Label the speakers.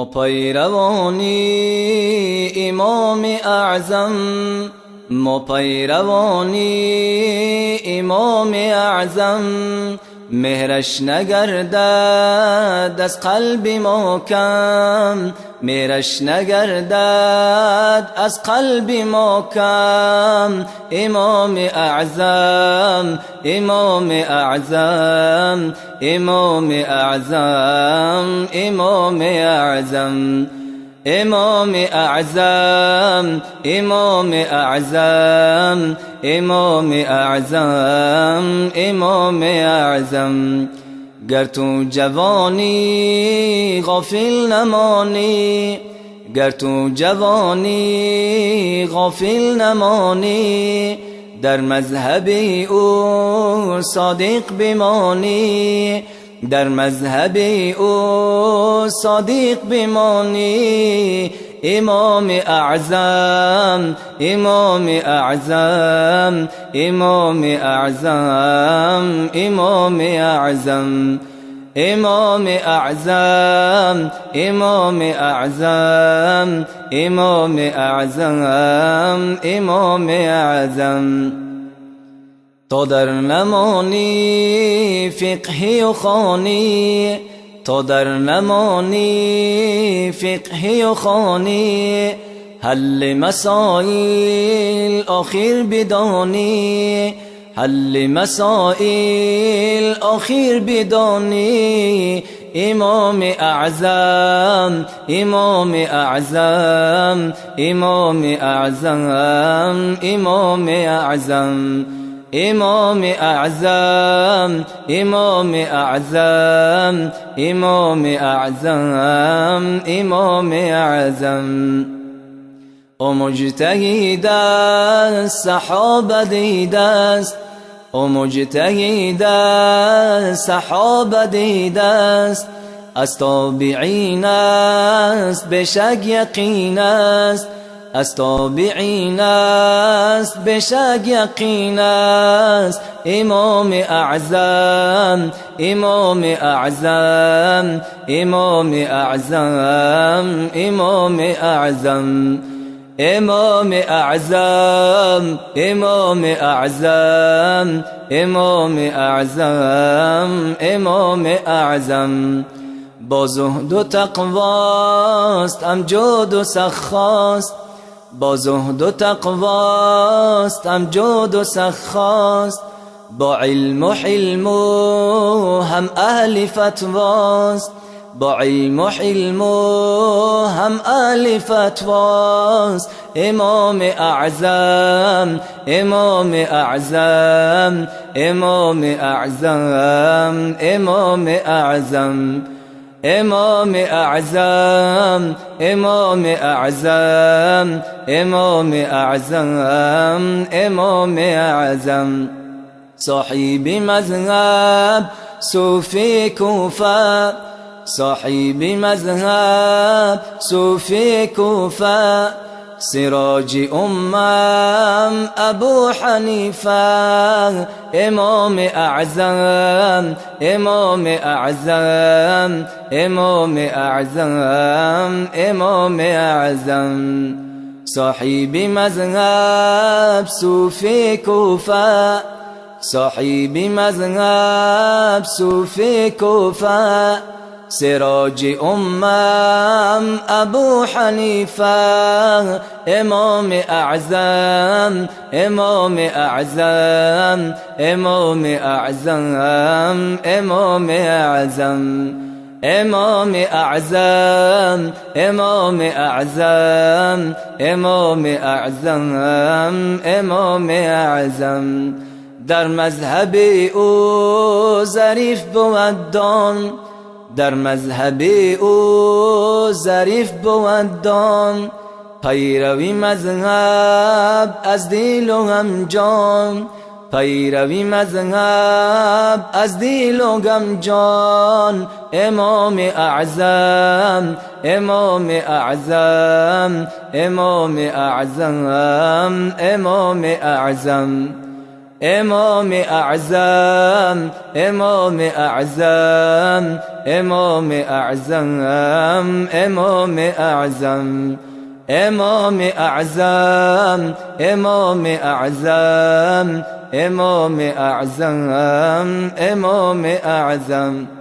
Speaker 1: پیروانی امام اعظم، ما پیروانی امام اعظم، مهرش نگردد از قلب ما کم، مهرش نگردد از قلب ما کم. امام اعظم، امام اعظم، امام اعظم، امام اعظم، امام اعظم، امام اعظم، امام اعظم، امام اعظم. گر تو جوانی غافل نمانی، گر تو جوانی غافل نمانی، در مذهب او صادق بمانی، در مذهب او صادق بمانی. امام اعظم، امام اعظم، امام اعظم، امام اعظم، امام اعظم، امام اعظم، امام اعظم، امام اعظم. تا در نمانی فقه و خوانی، تا در نمانی فقه و خوانی، حل مسائل آخر بدانی، حل مسائل آخر بدانی. امام اعظم، امام اعظم، امام اعظم، امام اعظم، امام اعظم، امام اعظم، امام اعظم، امام اعظم. او مجتهد است سحاب دیده است، او مجتهد است سحاب دیده است، از تابعین است به شک یقین است، از تابعین است به شک یقین است. امام اعظم، امام اعظم، امام اعظم، امام اعظم، امام اعظم، امام اعظم، امام اعظم، امام اعظم. با زهد و تقواست امجاد و سخاست، با زهد و تقواست امجاد و سخاست، با علم و حلم و هم اهل فتواست، با علم و حلم و هم اهل فتواست. امام اعظم، امام اعظم، امام اعظم، امام اعظم، امام اعظم، امام اعظم، امام اعظم، امام اعظم. صاحب مذهب صوفی کوفه، صاحب مذهب صوفی کوفه، سراج امم ابو حنیفه. امام اعظم، امام اعظم، امام اعظم، امام اعظم. صاحب مذهب صوفی کوفه، صاحب مذهب صوفی کوفه، سراج امم ابو حنیفه. امام اعظم، امام اعظم، امام اعظم، امام اعظم، امام اعظم، امام اعظم، امام اعظم، امام اعظم. در مذهب او ظریف بود دان، در مذهب او ظریف بود دان، پیروی مذهب از دل و هم جان، پیروی مذهب از دل و غم جان. امام اعظم، امام اعظم، امام اعظم، امام اعظم، امام اعظم امام اعظم امام اعظم امام اعظم امام اعظم امام اعظم امام اعظم امام اعظم